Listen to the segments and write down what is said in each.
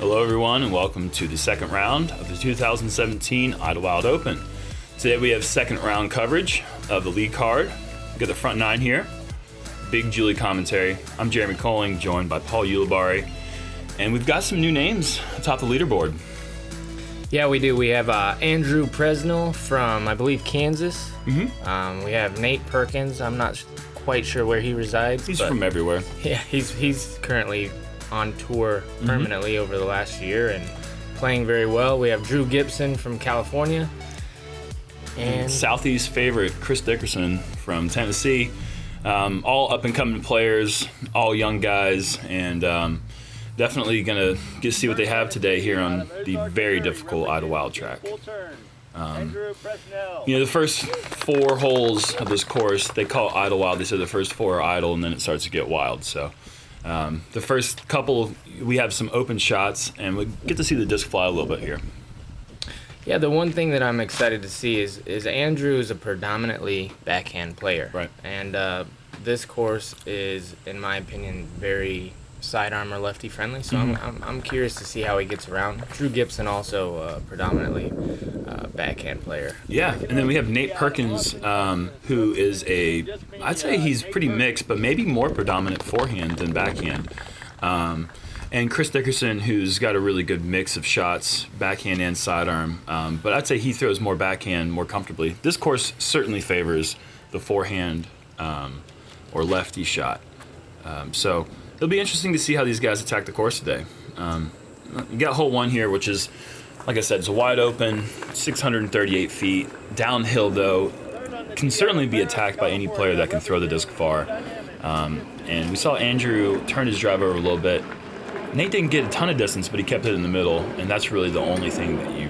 Hello everyone and welcome to the second round of the 2017 Idlewild Open. Today we have second round coverage of the lead card. We got the front nine here. Big Julie commentary. I'm Jeremy Koling, joined by Paul Ulibarri. And we've got some new names atop the leaderboard. Yeah, we do. We have Andrew Presnell from, I believe, Kansas. Mm-hmm. We have Nate Perkins. I'm not quite sure where he resides. He's from everywhere. Yeah, he's currently on tour permanently over the last year and playing very well. We have Drew Gibson from California. And Southeast favorite, Chris Dickerson from Tennessee. All up-and-coming players, all young guys, and definitely going to get to see what they have today here on the very difficult Idlewild track. The first four holes of this course, they call it Idlewild. They say the first four are idle, and then it starts to get wild. So the first couple, we have some open shots, and we get to see the disc fly a little bit here. Yeah, the one thing that I'm excited to see is Andrew is a predominantly backhand player. Right. And this course is, in my opinion, very sidearm or lefty friendly. So I'm curious to see how he gets around. Drew Gibson also predominantly backhand player. Yeah, and then we have Nate Perkins, who is I'd say he's pretty mixed, but maybe more predominant forehand than backhand. And Chris Dickerson, who's got a really good mix of shots, backhand and sidearm. But I'd say he throws more backhand more comfortably. This course certainly favors the forehand or lefty shot. So it'll be interesting to see how these guys attack the course today. You got hole one here, which is, like I said, it's a wide open, 638 feet. Downhill, though, can certainly be attacked by any player that can throw the disc far. And we saw Andrew turn his drive over a little bit. Nate didn't get a ton of distance, but he kept it in the middle, and that's really the only thing that you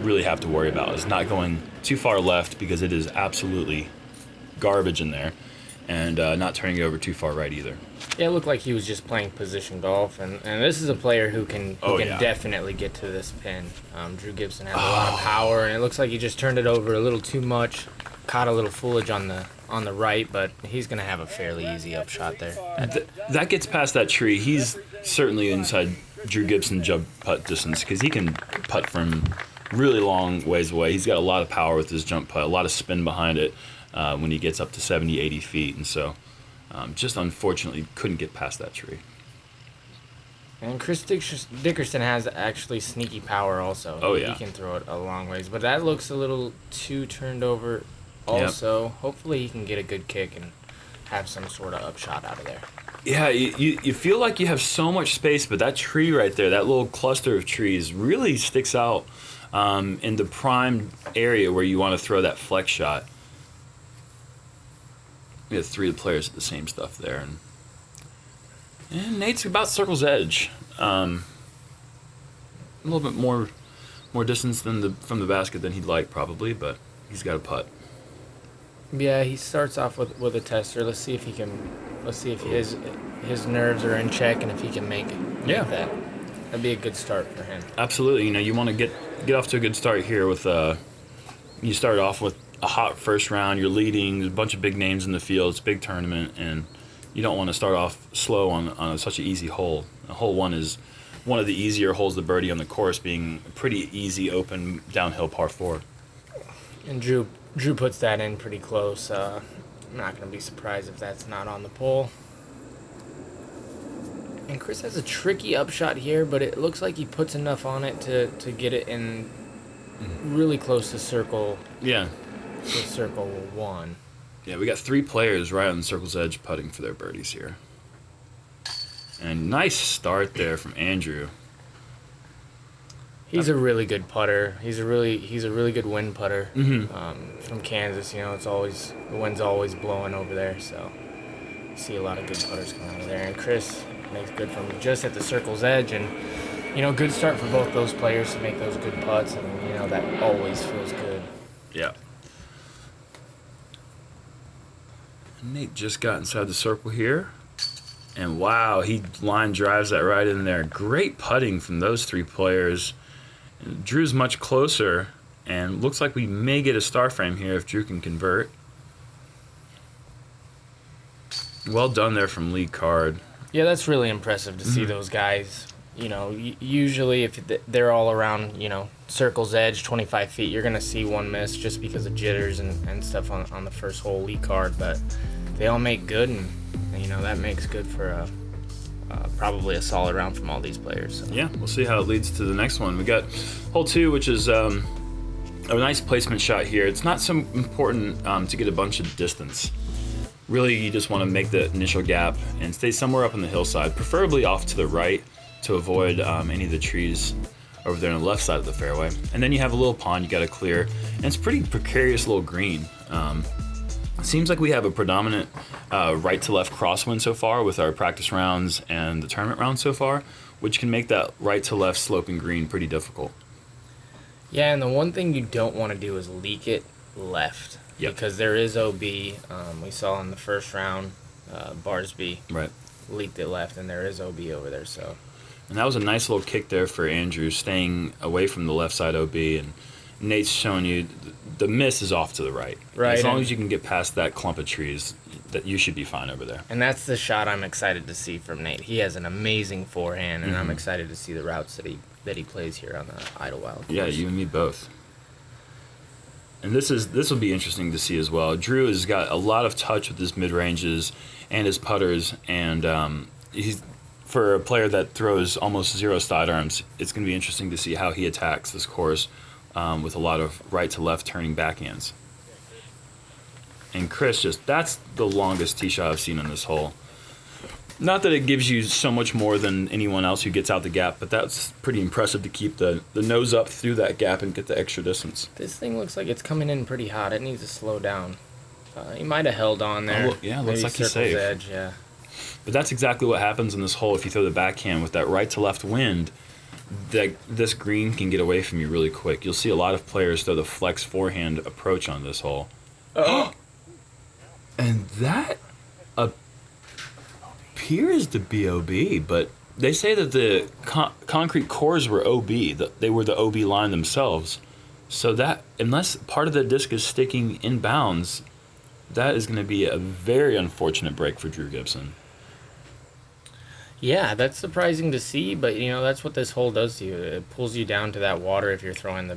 really have to worry about, is not going too far left, because it is absolutely garbage in there, and not turning it over too far right either. Yeah, it looked like he was just playing position golf, and this is a player who can definitely get to this pin. Drew Gibson has a lot of power, and it looks like he just turned it over a little too much, caught a little foolage on the right, but he's going to have a fairly easy upshot there. That gets past that tree. He's certainly inside Drew Gibson jump putt distance, because he can putt from really long ways away. He's got a lot of power with his jump putt, a lot of spin behind it when he gets up to 70, 80 feet, and so just unfortunately couldn't get past that tree. And Chris Dickerson has actually sneaky power also. Oh, yeah. He can throw it a long ways, but that looks a little too turned over also. Yep. Hopefully he can get a good kick and have some sort of upshot out of there. Yeah, you feel like you have so much space, but that tree right there, that little cluster of trees, really sticks out in the prime area where you want to throw that flex shot. We have three players at the same stuff there. And Nate's about circle's edge. A little bit more distance from the basket than he'd like, probably, but he's got a putt. Yeah, he starts off with a tester. Let's see if his nerves are in check and if he can make that. That'd be a good start for him. Absolutely. You want to get off to a good start here with you start off with a hot first round. You're leading. There's a bunch of big names in the field. It's a big tournament, and you don't want to start off slow on such an easy hole. Hole one is one of the easier holes to birdie on the course, being a pretty easy, open, downhill par 4. And Drew puts that in pretty close. I'm not going to be surprised if that's not on the pole. And Chris has a tricky upshot here, but it looks like he puts enough on it to get it in really close to circle. Yeah. To circle one. Yeah, we got three players right on the circle's edge putting for their birdies here. And nice start there from Andrew. He's a really good putter. He's a really good wind putter. From Kansas, the wind's always blowing over there, so you see a lot of good putters coming out of there. And Chris makes good from just at the circle's edge, and good start for both those players to make those good putts, and that always feels good. Yeah. Nate just got inside the circle here. And wow, he line drives that right in there. Great putting from those three players. Drew's much closer, and looks like we may get a star frame here if Drew can convert. Well done there from Lee Card. Yeah, that's really impressive to see those guys usually if they're all around, circle's edge, 25 feet, you're going to see one miss just because of jitters and stuff on the first hole lead card. But they all make good, and that makes good for probably a solid round from all these players. So. Yeah, we'll see how it leads to the next one. We got hole 2, which is a nice placement shot here. It's not so important to get a bunch of distance. Really, you just want to make the initial gap and stay somewhere up on the hillside, preferably off to the right to avoid any of the trees over there on the left side of the fairway. And then you have a little pond you got to clear, and it's pretty precarious little green. It seems like we have a predominant right to left crosswind so far with our practice rounds and the tournament rounds so far, which can make that right to left sloping green pretty difficult. Yeah, and the one thing you don't want to do is leak it left. Yep. Because there is OB. We saw in the first round, Barsby leaked it left, and there is OB over there. So. And that was a nice little kick there for Andrew, staying away from the left side OB. And Nate's showing you the miss is off to the right. Right. As long as you can get past that clump of trees, that you should be fine over there. And that's the shot I'm excited to see from Nate. He has an amazing forehand, and I'm excited to see the routes that he plays here on the Idlewild course. Yeah, you and me both. And this will be interesting to see as well. Drew has got a lot of touch with his mid-ranges and his putters, and he's for a player that throws almost zero sidearms, it's going to be interesting to see how he attacks this course with a lot of right to left turning backhands. And Chris, that's the longest tee shot I've seen on this hole. Not that it gives you so much more than anyone else who gets out the gap, but that's pretty impressive to keep the nose up through that gap and get the extra distance. This thing looks like it's coming in pretty hot. It needs to slow down. He might have held on there. Oh, yeah, looks like he's safe. Edge, yeah. But that's exactly what happens in this hole if you throw the backhand with that right to left wind. This green can get away from you really quick. You'll see a lot of players throw the flex forehand approach on this hole. Oh. And that appears to be OB, but they say that the concrete cores were OB. They were the OB line themselves. So that, unless part of the disc is sticking in bounds, that is going to be a very unfortunate break for Drew Gibson. Yeah, that's surprising to see, but that's what this hole does to you. It pulls you down to that water if you're throwing the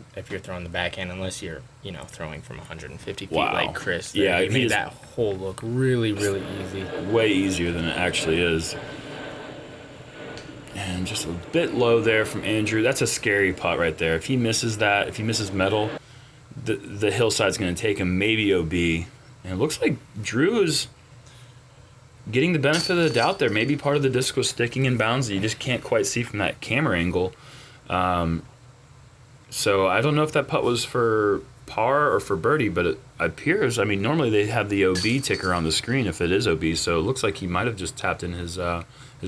backhand, unless you're throwing from 150 feet like Chris. Yeah, he made that hole look really, really easy. Way easier than it actually is. And just a bit low there from Andrew. That's a scary putt right there. If he misses that, if he misses metal, the hillside's going to take him, maybe OB. And it looks like Drew is getting the benefit of the doubt there. Maybe part of the disc was sticking in bounds that you just can't quite see from that camera angle. So I don't know if that putt was for par or for birdie, but it appears, normally they have the OB ticker on the screen if it is OB, so it looks like he might have just tapped in his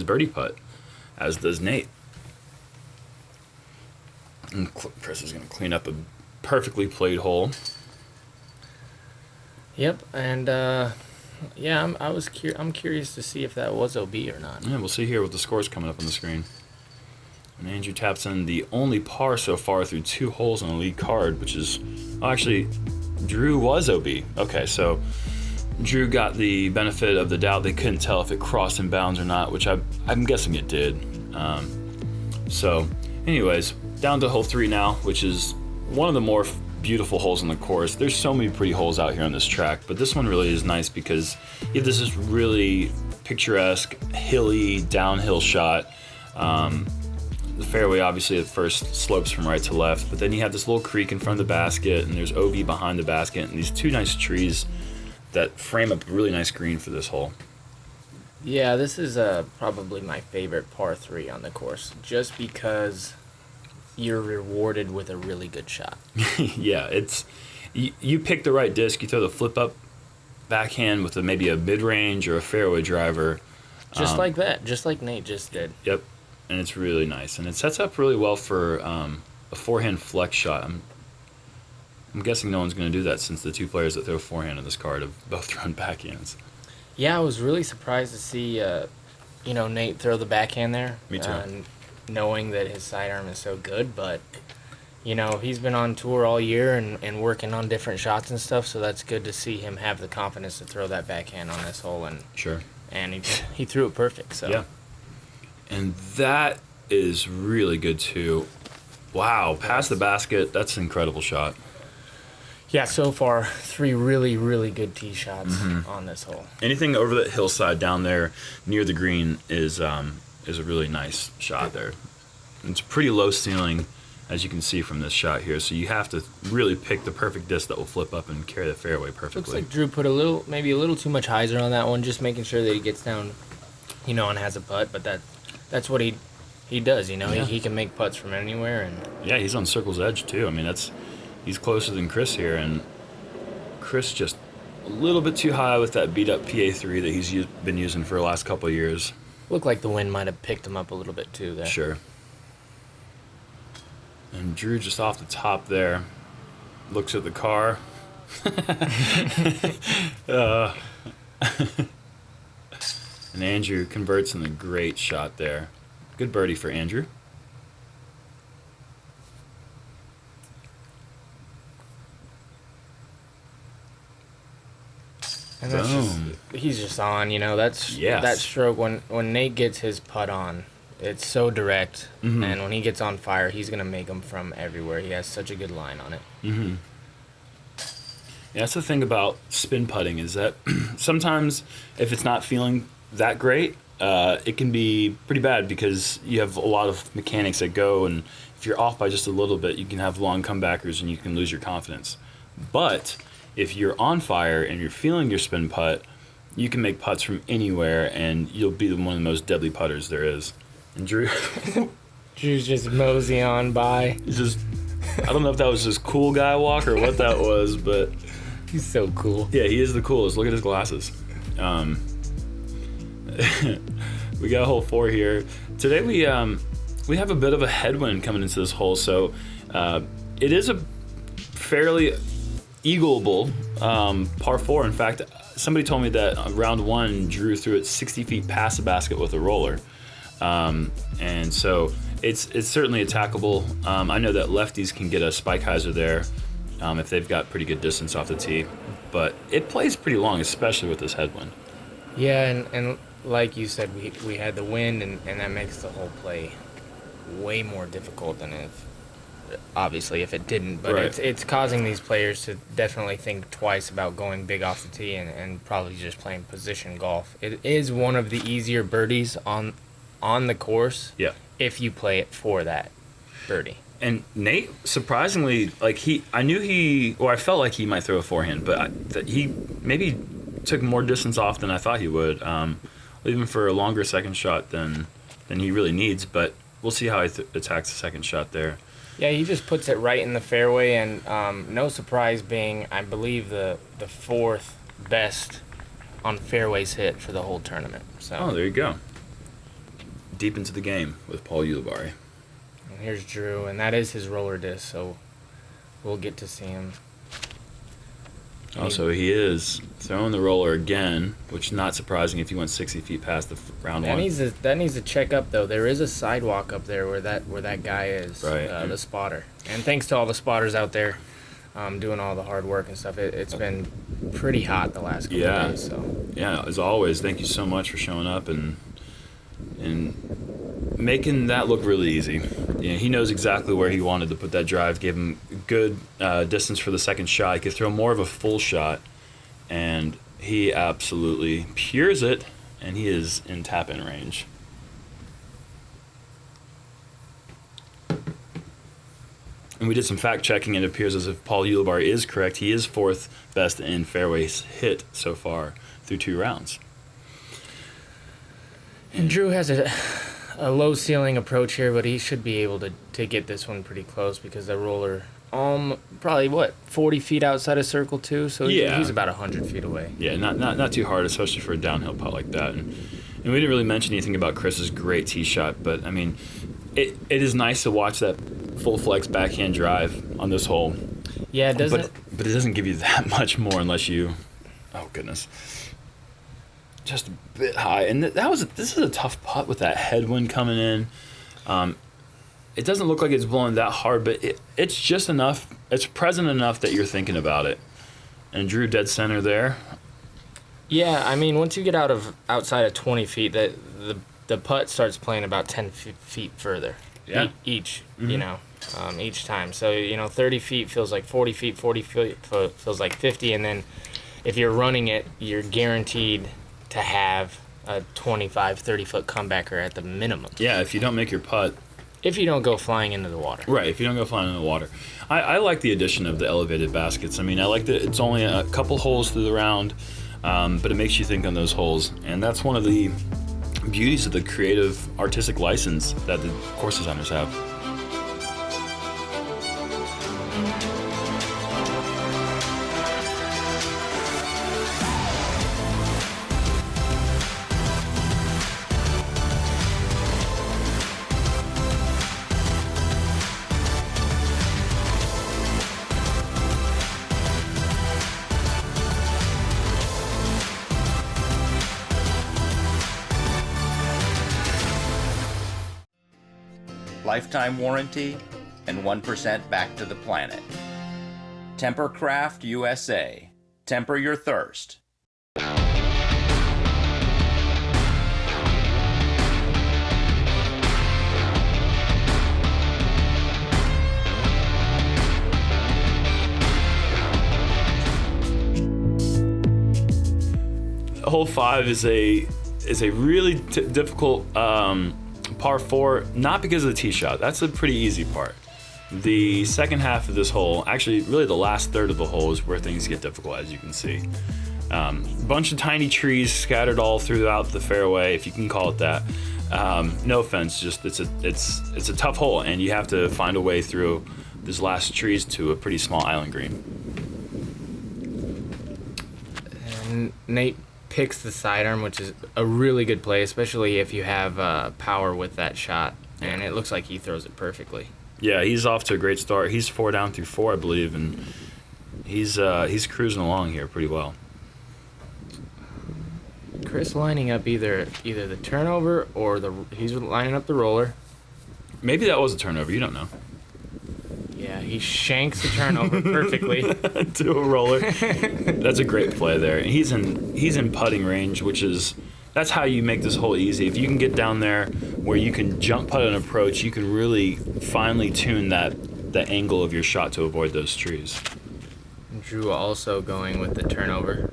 birdie putt, as does Nate. And Chris is going to clean up a perfectly played hole. Yep, and I'm curious to see if that was OB or not. Yeah, we'll see here with the scores coming up on the screen. And Andrew taps in the only par so far through 2 holes on the lead card, which is actually Drew was OB. Okay, so Drew got the benefit of the doubt. They couldn't tell if it crossed in bounds or not, which I'm guessing it did. So, anyways, down to hole 3 now, which is one of the more beautiful holes on the course. There's so many pretty holes out here on this track, but this one really is nice because you have this really picturesque, hilly, downhill shot. The fairway obviously at first slopes from right to left, but then you have this little creek in front of the basket, and there's OB behind the basket, and these 2 nice trees that frame up a really nice green for this hole. Yeah, this is probably my favorite par 3 on the course, just because you're rewarded with a really good shot. Yeah, it's you pick the right disc, you throw the flip up backhand with maybe a mid-range or a fairway driver. Just like that, just like Nate just did. Yep, and it's really nice. And it sets up really well for a forehand flex shot. I'm guessing no one's going to do that since the 2 players that throw forehand on this card have both thrown backhands. Yeah, I was really surprised to see Nate throw the backhand there. Me too. Knowing that his sidearm is so good, but he's been on tour all year and working on different shots and stuff, so that's good to see him have the confidence to throw that backhand on this hole. And sure. And he threw it perfect. So yeah. And that is really good too. Wow, past the basket. That's an incredible shot. Yeah, so far, 3 really, really good tee shots on this hole. Anything over that hillside down there near the green is a really nice shot there. It's pretty low ceiling, as you can see from this shot here, so you have to really pick the perfect disc that will flip up and carry the fairway perfectly. Looks like Drew put maybe a little too much hyzer on that one, just making sure that he gets down, and has a putt, but that's what he does, Yeah. He can make putts from anywhere. And yeah, he's on circle's edge too. I mean, he's closer than Chris here, and Chris just a little bit too high with that beat up PA3 that he's been using for the last couple of years. Looked like the wind might have picked him up a little bit too there. Sure. And Drew just off the top there looks at the car. And Andrew converts in a great shot there. Good birdie for Andrew. And that's he's just on, that stroke when Nate gets his putt on, it's so direct, and when he gets on fire, he's gonna make them from everywhere. He has such a good line on it. Mm-hmm. Yeah, that's the thing about spin putting is that sometimes if it's not feeling that great, it can be pretty bad because you have a lot of mechanics that go, and if you're off by just a little bit, you can have long comebackers and you can lose your confidence. But if you're on fire and you're feeling your spin putt, you can make putts from anywhere, and you'll be one of the most deadly putters there is. And Drew, Drew's just mosey on by. He's just, I don't know if that was his cool guy walk or what that was, but he's so cool. Yeah, he is the coolest. Look at his glasses. We got hole 4 here. Today we have a bit of a headwind coming into this hole, so it is a fairly eagleable par 4. In fact, somebody told me that round 1 Drew threw it 60 feet past the basket with a roller, and so it's certainly attackable. I know that lefties can get a spike hyzer there if they've got pretty good distance off the tee, but it plays pretty long, especially with this headwind. Yeah, and like you said, we had the wind, and that makes the whole play way more difficult than if it didn't. But Right. it's causing these players to definitely think twice about going big off the tee and probably just playing position golf. It is one of the easier birdies on the course. Yeah. If you play it for that birdie. And Nate, surprisingly, I felt like he might throw a forehand, but he maybe took more distance off than I thought he would, even for a longer second shot than he really needs. But we'll see how he attacks the second shot there. Yeah, he just puts it right in the fairway, and no surprise being, I believe, the 4th best on fairways hit for the whole tournament. So. Oh, there you go. Deep into the game with Paul Ulibarri. And here's Drew, and that is his roller disc, so we'll get to see him. Oh, so he is throwing the roller again, which is not surprising if he went 60 feet past the round 1. That needs to check up, though. There is a sidewalk up there where that guy is, right. The spotter. And thanks to all the spotters out there doing all the hard work and stuff. It's been pretty hot the last couple of days. So. Yeah, as always, thank you so much for showing up and making that look really easy. Yeah, he knows exactly where he wanted to put that drive, gave him good distance for the second shot. He could throw more of a full shot, and he absolutely pures it, and he is in tap-in range. And we did some fact-checking, and it appears as if Paul Ulibarri is correct. He is 4th best in fairways hit so far through 2 rounds. And Drew has a low ceiling approach here, but he should be able to get this one pretty close because the roller probably 40 feet outside of circle 2, so he's about 100 feet away. Yeah, not too hard, especially for a downhill putt like that. And we didn't really mention anything about Chris's great tee shot, but I mean, it is nice to watch that full flex backhand drive on this hole. Yeah, it doesn't. But it doesn't give you that much more unless you. Oh goodness. Just a bit high, and this is a tough putt with that headwind coming in. It doesn't look like it's blowing that hard, but it's just enough. It's present enough that you're thinking about it. And Drew dead center there. Yeah, I mean, once you get outside of 20 feet, that the putt starts playing about 10 feet further. Yeah. Each, each time. So, 30 feet feels like 40 feet, 40 feet feels like 50, and then if you're running it, you're guaranteed to have a 25, 30-foot comebacker at the minimum. Yeah, if you don't make your putt. If you don't go flying into the water. Right, if you don't go flying into the water. I like the addition of the elevated baskets. I mean, I like that it's only a couple holes through the round, but it makes you think on those holes. And that's one of the beauties of the creative, artistic license that the course designers have. Lifetime warranty, and 1% back to the planet. Tempercraft USA. Temper your thirst. Hole 5 is a really difficult par 4, not because of the tee shot. That's a pretty easy part. The second half of this hole, actually really the last third of the hole, is where things get difficult, as you can see. Bunch of tiny trees scattered all throughout the fairway, if you can call it that. No offense, just it's a tough hole, and you have to find a way through these last trees to a pretty small island green. And Nate picks the sidearm, which is a really good play, especially if you have power with that shot, and it looks like he throws it perfectly. Yeah, he's off to a great start. He's 4 down through 4, I believe, and he's cruising along here pretty well. Chris lining up either the turnover or he's lining up the roller. Maybe that was a turnover. You don't know. Yeah, he shanks the turnover perfectly to a roller. That's a great play there. And he's in putting range, that's how you make this hole easy. If you can get down there where you can jump putt and approach, you can really finely tune the angle of your shot to avoid those trees. Drew also going with the turnover.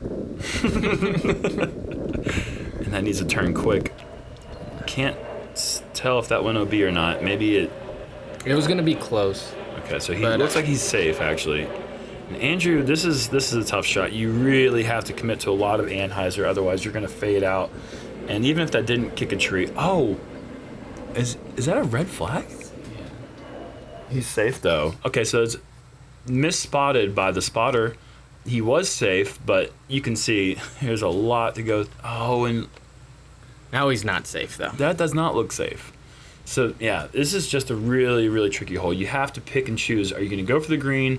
And that needs to turn quick. Can't tell if that went OB or not. Maybe it was going to be close. Okay, so he looks like he's safe, actually. And Andrew, this is a tough shot. You really have to commit to a lot of Anheuser, otherwise you're going to fade out. And even if that didn't kick a tree, is that a red flag? Yeah. He's safe though. Okay, so it's misspotted by the spotter. He was safe, but you can see there's a lot to go. And now he's not safe though. That does not look safe. So yeah, this is just a really, really tricky hole. You have to pick and choose. Are you going to go for the green,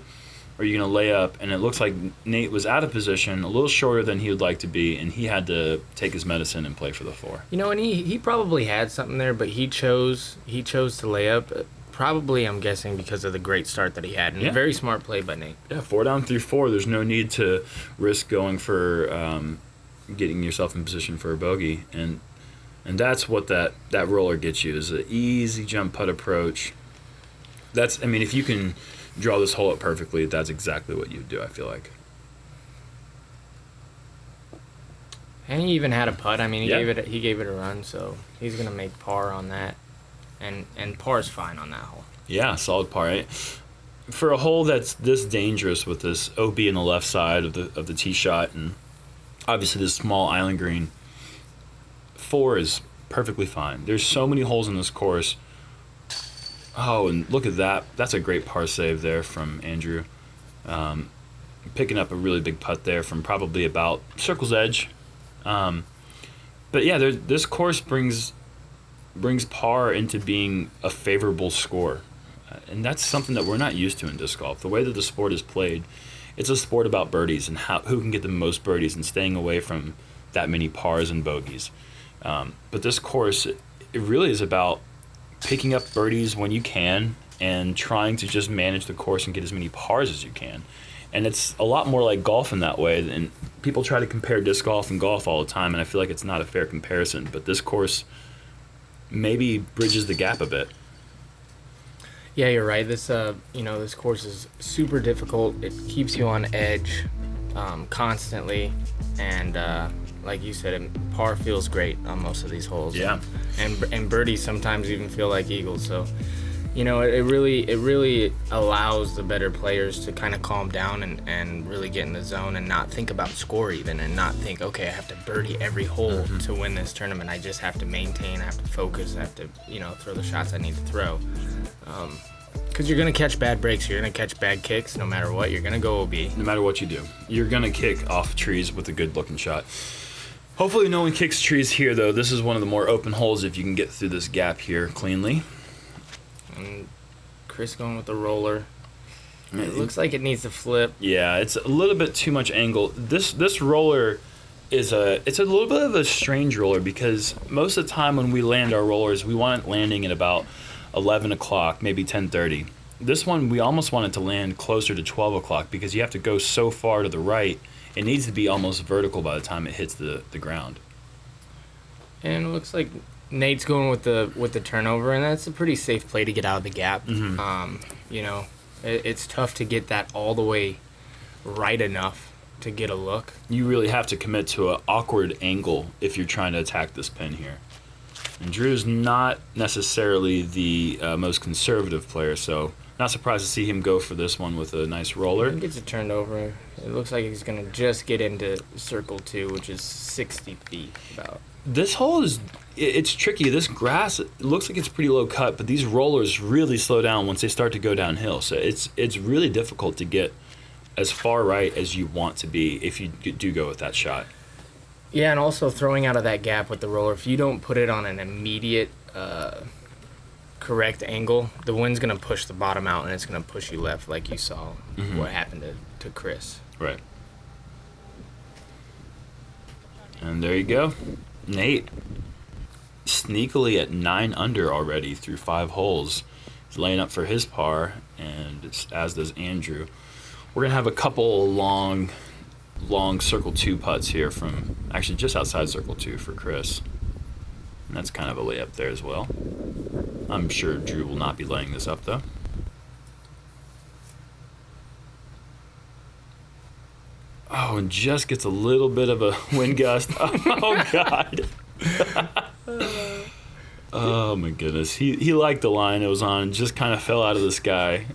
or are you going to lay up? And it looks like Nate was out of position, a little shorter than he would like to be, and he had to take his medicine and play for the 4. And he probably had something there, but he chose to lay up. Probably, I'm guessing, because of the great start that he had. And a very smart play by Nate. Yeah, 4 down through 4. There's no need to risk going for getting yourself in position for a bogey. And that's what that roller gets you, is an easy jump putt approach. If you can draw this hole up perfectly, that's exactly what you would do, I feel like. And he even had a putt. He gave it a run, so he's going to make par on that. And par's fine on that hole. Yeah, solid par. Right? For a hole that's this dangerous with this OB on the left side of the tee shot, and obviously this small island green, 4 is perfectly fine. There's so many holes in this course. Oh, and look at that. That's a great par save there from Andrew. Picking up a really big putt there from probably about circle's edge. But yeah, this course brings par into being a favorable score. And that's something that we're not used to in disc golf. The way that the sport is played, it's a sport about birdies and who can get the most birdies and staying away from that many pars and bogeys. But this course, it really is about picking up birdies when you can and trying to just manage the course and get as many pars as you can. And it's a lot more like golf in that way. And people try to compare disc golf and golf all the time, and I feel like it's not a fair comparison. But this course maybe bridges the gap a bit. Yeah, you're right. This this course is super difficult. It keeps you on edge constantly, and like you said, par feels great on most of these holes. Yeah. And birdies sometimes even feel like eagles. So, it really allows the better players to kind of calm down and really get in the zone and not think about score even, and not think, okay, I have to birdie every hole to win this tournament. I just have to maintain, I have to focus, I have to, throw the shots I need to throw. Because you're going to catch bad breaks, you're going to catch bad kicks no matter what. You're going to go OB. No matter what you do, you're going to kick off trees with a good looking shot. Hopefully no one kicks trees here, though. This is one of the more open holes if you can get through this gap here cleanly. And Chris going with the roller. It looks like it needs to flip. Yeah, it's a little bit too much angle. This roller it's a little bit of a strange roller, because most of the time when we land our rollers, we want it landing at about 11 o'clock, maybe 10:30. This one, we almost want it to land closer to 12 o'clock because you have to go so far to the right. It needs to be almost vertical by the time it hits the ground. And it looks like Nate's going with the turnover, and that's a pretty safe play to get out of the gap. It's tough to get that all the way right enough to get a look. You really have to commit to an awkward angle if you're trying to attack this pin here. And Drew's not necessarily the most conservative player, so not surprised to see him go for this one with a nice roller. He gets it turned over. It looks like he's going to just get into circle 2, which is 60 feet about. This hole it's tricky. This grass, it looks like it's pretty low cut, but these rollers really slow down once they start to go downhill. So it's really difficult to get as far right as you want to be if you do go with that shot. Yeah, and also throwing out of that gap with the roller, if you don't put it on an immediate correct angle, the wind's going to push the bottom out, and it's going to push you left, like you saw what happened to Chris. Right. And there you go. Nate, sneakily at 9 under already through 5 holes. He's laying up for his par, and as does Andrew. We're going to have a couple long circle 2 putts here from, actually just outside circle 2 for Chris. And that's kind of a layup there as well. I'm sure Drew will not be laying this up, though. Oh, and just gets a little bit of a wind gust. Oh, God. Oh, my goodness. He liked the line it was on, just kind of fell out of the sky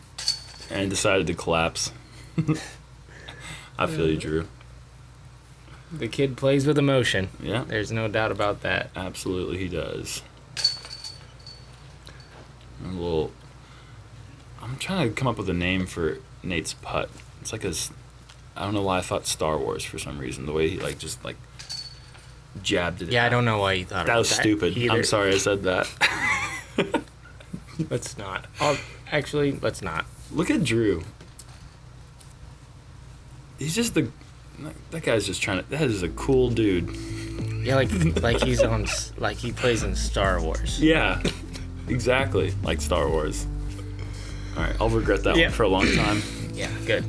and decided to collapse. I feel you, Drew. The kid plays with emotion. Yeah. There's no doubt about that. Absolutely, he does. I'm trying to come up with a name for Nate's putt. It's like I don't know why I thought Star Wars for some reason. The way he just jabbed it. Yeah, I don't know why you thought that was stupid. Either. I'm sorry I said that. Let's not. Let's not. Look at Drew. He's just that guy's just that is a cool dude. Yeah, like he's on, like he plays in Star Wars. Yeah, exactly, like Star Wars. All right, I'll regret that one for a long time. Yeah, good.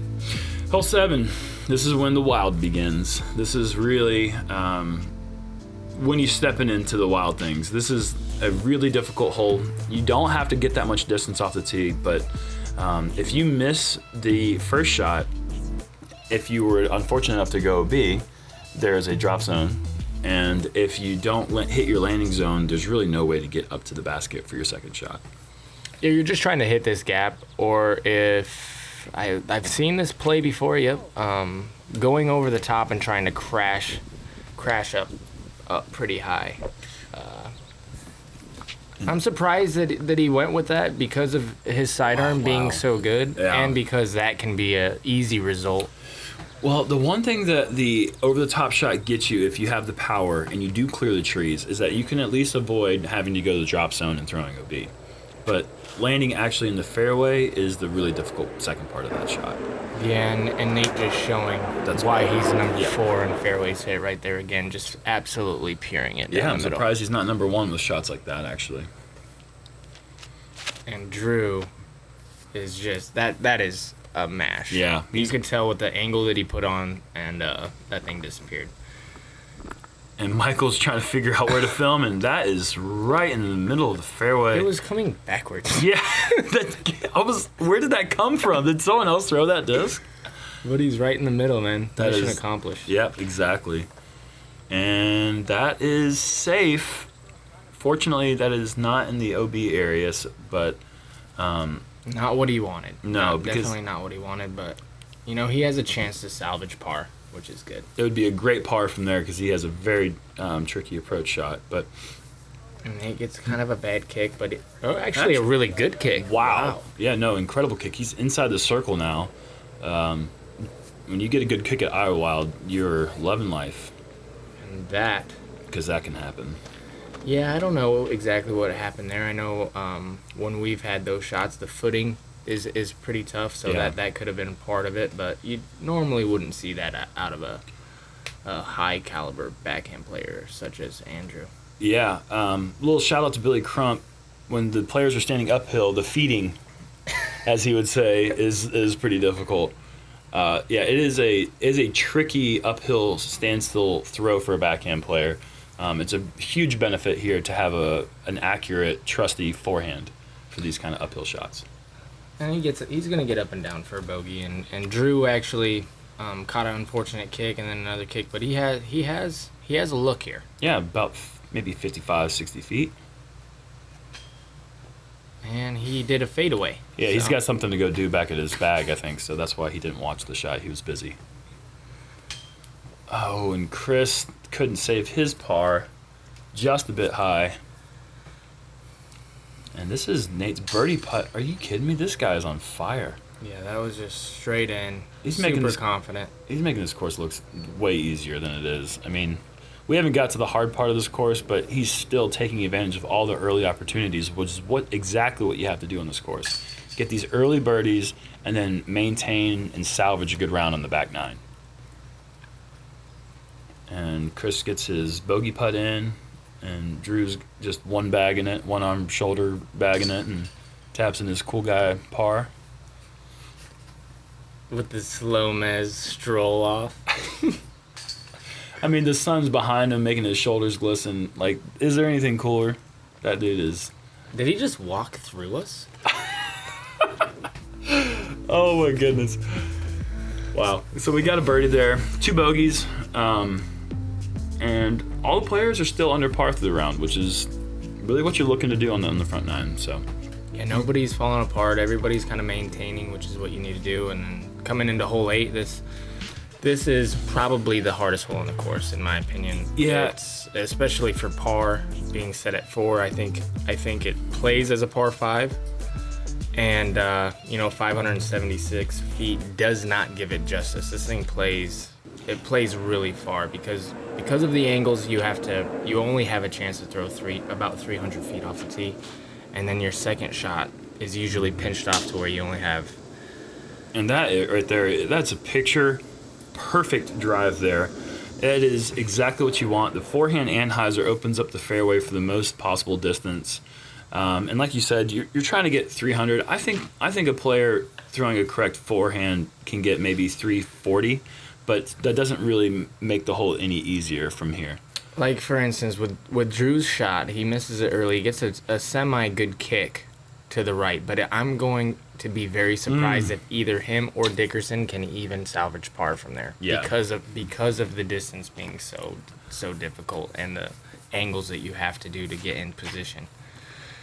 Hole 7. This is when the wild begins. This is really when you're stepping into the wild things. This is a really difficult hole. You don't have to get that much distance off the tee, but if you miss the first shot, if you were unfortunate enough to go B, there is a drop zone. And if you don't hit your landing zone, there's really no way to get up to the basket for your second shot. Yeah, you're just trying to hit this gap, or if I've seen this play before, going over the top and trying to crash up pretty high. I'm surprised that he went with that because of his sidearm being so good, and because that can be an easy result. Well, the one thing that the over-the-top shot gets you, if you have the power and you do clear the trees, is that you can at least avoid having to go to the drop zone and throwing OB. But landing actually in the fairway is the really difficult second part of that shot. Yeah, and Nate just showing that's why he's number 4 in fairways hit right there again, just absolutely peering it. Yeah, I'm surprised he's not number 1 with shots like that, actually. And Drew is just, that is a mash. Yeah. You could tell with the angle that he put on, and that thing disappeared. And Michael's trying to figure out where to film, and that is right in the middle of the fairway. It was coming backwards. Yeah, where did that come from? Did someone else throw that disc? But he's right in the middle, man. That Mission is- accomplished. Yep, exactly. And that is safe. Fortunately, that is not in the OB area, but Not what he wanted. No, because- definitely not what he wanted. But he has a chance to salvage par, which is good. it would be a great par from there because he has a very tricky approach shot. But And Nate gets kind of a bad kick, but actually a really good kick. wow. Yeah, no, incredible kick. He's inside the circle now. When you get a good kick at Idlewild, you're loving life And that. because that can happen. Yeah, I don't know exactly what happened there. I know when we've had those shots, the footing is pretty tough, so Yeah. that could have been part of it. But you normally wouldn't see that out of a high caliber backhand player such as Andrew. Yeah, little shout out to Billy Crump. When the players are standing uphill, the feeding, as he would say, is pretty difficult. Yeah, it is a tricky uphill standstill throw for a backhand player. It's a huge benefit here to have an accurate, trusty forehand for these kind of uphill shots. And he's going to get up and down for a bogey. And Drew actually caught an unfortunate kick and then another kick, but he has a look here. Yeah, about maybe 55, 60 feet. And he did a fadeaway. Yeah, he's So- got something to go do back at his bag, I think, so that's why he didn't watch the shot. He was busy. Oh, and Chris couldn't save his par, just a bit high. And this is Nate's birdie putt. Are you kidding me? This guy is on fire. Yeah, that was just straight in. He's super making this- confident. He's making this course look way easier than it is. I mean, we haven't got to the hard part of this course, but he's still taking advantage of all the early opportunities, which is exactly what you have to do on this course. Get these early birdies and then maintain and salvage a good round on the back nine. And Chris gets his bogey putt in, and Drew's just one arm shoulder bagging it, and taps in his cool guy par. With the SloMez stroll off. I mean, the sun's behind him, making his shoulders glisten. Like, is there anything cooler? That dude is. Did he just walk through us? Oh my goodness. Wow. So we got a birdie there, 2 bogeys, and all the players are still under par through the round, which is really what you're looking to do on the front nine. So. Yeah, nobody's falling apart. Everybody's kind of maintaining, which is what you need to do. And then coming into hole 8, this is probably the hardest hole in the course, in my opinion. Yeah. It's, especially for par, being set at 4. I think it plays as a par 5. And 576 feet does not give it justice. This thing plays really far because of the angles. You only have a chance to throw about 300 feet off the tee, and then your second shot is usually pinched off to where you only have. And that right there, that's a picture perfect drive there. It is exactly what you want. The forehand anhyzer opens up the fairway for the most possible distance. And like you said, you're trying to get 300. I think a player throwing a correct forehand can get maybe 340, but that doesn't really make the hole any easier from here. Like, for instance, with Drew's shot, he misses it early. He gets a semi-good kick to the right, but I'm going to be very surprised if either him or Dickerson can even salvage par from there. Yeah. Because of the distance being so difficult and the angles that you have to do to get in position.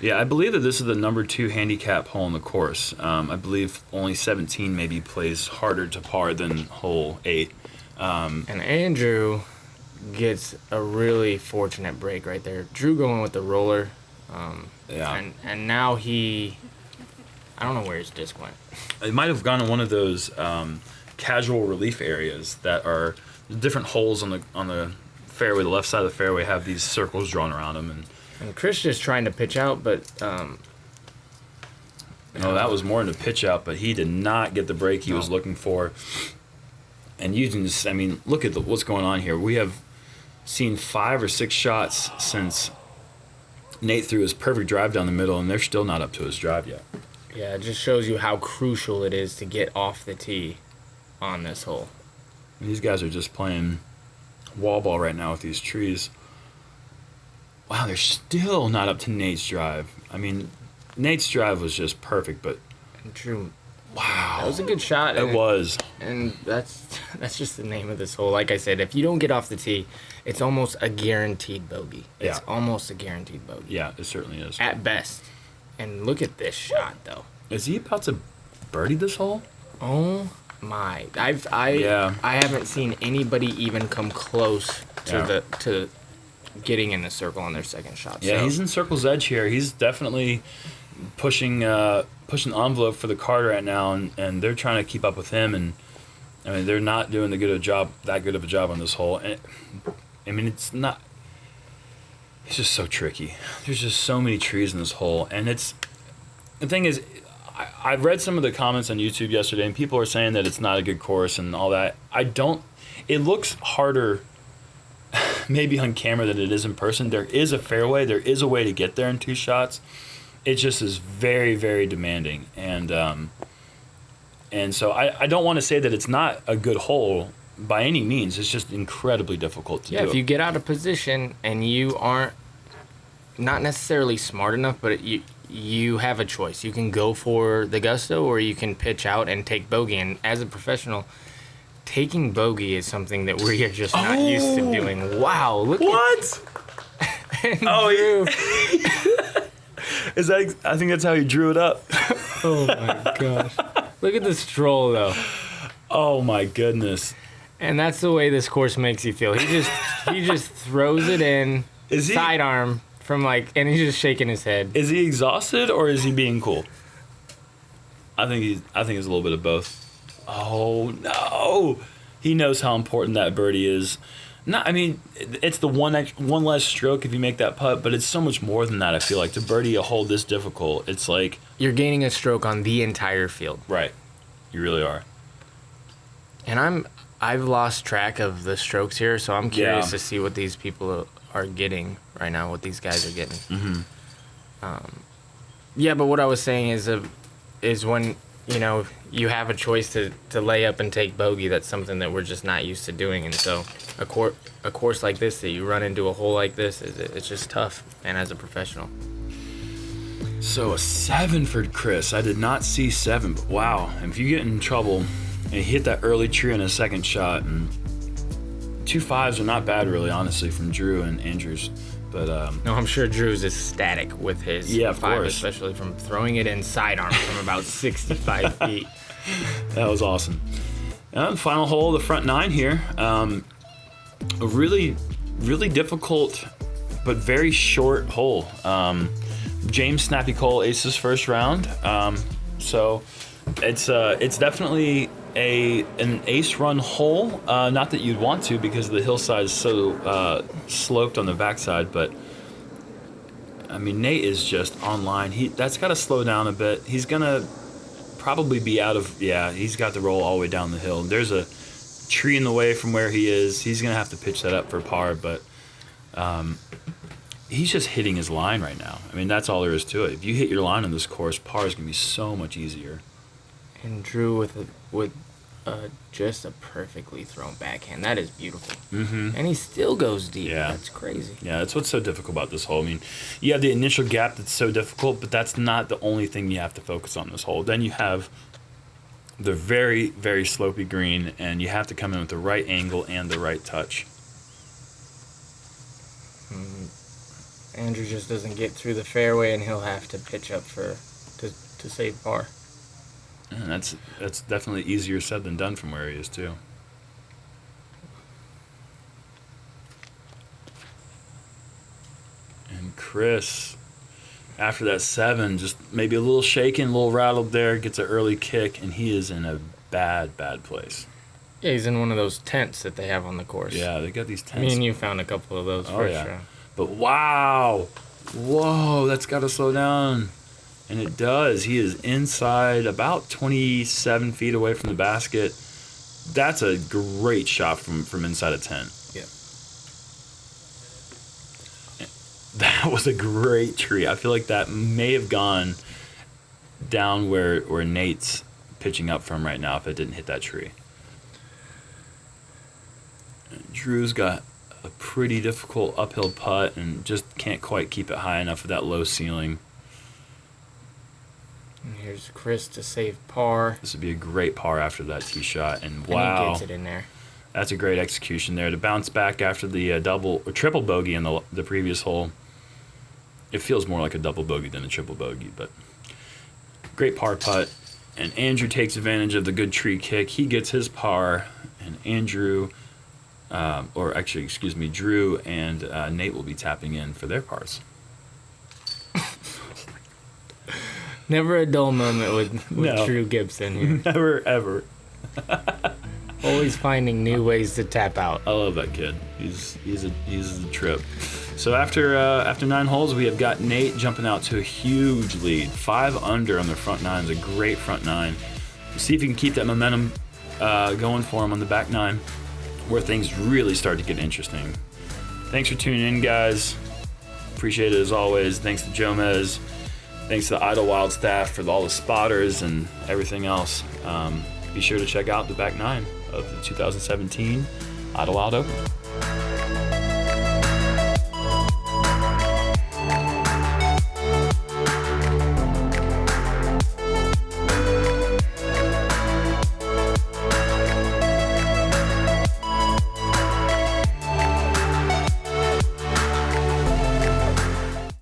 Yeah, I believe that this is the number 2 handicap hole in the course. I believe only 17 maybe plays harder to par than hole 8. And Andrew gets a really fortunate break right there. Drew going with the roller. Yeah. And now I don't know where his disc went. It might have gone in one of those casual relief areas that are different holes on the fairway. The left side of the fairway have these circles drawn around them, And Chris just trying to pitch out, but that was more than a pitch out, but he did not get the break he was looking for. And you can just, look at what's going on here. We have seen 5 or 6 shots since Nate threw his perfect drive down the middle, and they're still not up to his drive yet. yeah, it just shows you how crucial it is to get off the tee on this hole. These guys are just playing wall ball right now with these trees. Wow, they're still not up to Nate's drive. I mean, Nate's drive was just perfect, but True. wow, That was a good shot. It was. And that's just the name of this hole. Like I said, if you don't get off the tee, it's almost a guaranteed bogey. It's almost a guaranteed bogey. Yeah, it certainly is. At best. And look at this shot, though. Is he about to birdie this hole? Oh my! I haven't seen anybody even come close to getting in the circle on their second shot. Yeah, so. he's in circle's edge here. He's definitely pushing the envelope for the card right now, and they're trying to keep up with him. And I mean, they're not doing that good of a job on this hole. And I mean, it's not. It's just so tricky. There's just so many trees in this hole, and the thing is. I've read some of the comments on YouTube yesterday, and people are saying that it's not a good course and all that. It looks harder maybe on camera than it is in person. There is a fairway. There is a way to get there in 2 shots. It just is very, very demanding. And so I don't want to say that it's not a good hole by any means. It's just incredibly difficult to do. Yeah, if you get out of position and you aren't not necessarily smart enough, but you have a choice. You can go for the gusto or you can pitch out and take bogey. And as a professional, taking bogey is something that we are just not used to doing. Wow, look what? Oh, yeah. Is that? I think that's how he drew it up. Oh my gosh. Look at the stroll though. Oh my goodness. And that's the way this course makes you feel. He just throws it in sidearm. And he's just shaking his head. Is he exhausted or is he being cool? I think it's a little bit of both. Oh no, he knows how important that birdie is. I mean, it's the one less stroke if you make that putt, but it's so much more than that. I feel like to birdie a hole this difficult, it's like you're gaining a stroke on the entire field. Right, you really are. And I've lost track of the strokes here, so I'm curious to see what these people are getting right now, what these guys are getting. Mm-hmm. But what I was saying is when you have a choice to lay up and take bogey, that's something that we're just not used to doing. And so a course like this that you run into a hole like this, it's just tough, and as a professional. So a 7 for Chris. I did not see 7, but wow. If you get in trouble and you hit that early tree on a second shot, and 2 5s are not bad, really, honestly, from Drew and Andrews. But no, I'm sure Drew's ecstatic with his 5, course. Especially from throwing it in sidearm from about 65 feet. That was awesome. The final hole, the front 9 here. A really, really difficult, but very short hole. James Snappy Cole aced his first round. So it's definitely an ace run hole. Not that you'd want to because the hillside is so sloped on the backside, but I mean Nate is just online. That's got to slow down a bit. He's gonna probably be out of he's got to roll all the way down the hill. There's a tree in the way from where he is. He's gonna have to pitch that up for par, but he's just hitting his line right now. I mean, that's all there is to it. If you hit your line on this course, par is gonna be so much easier. And Drew with just a perfectly thrown backhand. That is beautiful. Mm-hmm. And he still goes deep. Yeah. That's crazy. Yeah, that's what's so difficult about this hole. I mean, you have the initial gap that's so difficult, but that's not the only thing you have to focus on this hole. Then you have the very, very slopey green, and you have to come in with the right angle and the right touch. Andrew just doesn't get through the fairway, and he'll have to pitch up to save par. And that's definitely easier said than done from where he is too. And Chris, after that 7, just maybe a little shaken, a little rattled there, gets an early kick, and he is in a bad place. Yeah, he's in one of those tents that they have on the course. Yeah, they got these tents. Me and you found a couple of those for sure. But wow, whoa, that's got to slow down. And it does. He is inside about 27 feet away from the basket. That's a great shot from inside a 10. Yeah. That was a great tree. I feel like that may have gone down where Nate's pitching up from right now if it didn't hit that tree. And Drew's got a pretty difficult uphill putt and just can't quite keep it high enough with that low ceiling. And here's Chris to save par. This would be a great par after that tee shot, and And wow, he gets it in there. that's a great execution there to bounce back after the double or triple bogey in the previous hole. It feels more like a double bogey than a triple bogey, but great par putt. And Andrew takes advantage of the good tree kick. He gets his par, and Andrew, Drew and Nate will be tapping in for their pars. Never a dull moment with No. Drew Gibson here. Never, ever. Always finding new ways to tap out. I love that kid. He's a trip. So after 9 holes, we have got Nate jumping out to a huge lead, 5 under on the front 9. It's a great front 9. We'll see if he can keep that momentum going for him on the back 9, where things really start to get interesting. Thanks for tuning in, guys. Appreciate it as always. Thanks to Jomez. Thanks to the Idlewild staff for all the spotters and everything else. Be sure to check out the back 9 of the 2017 Idlewild Open.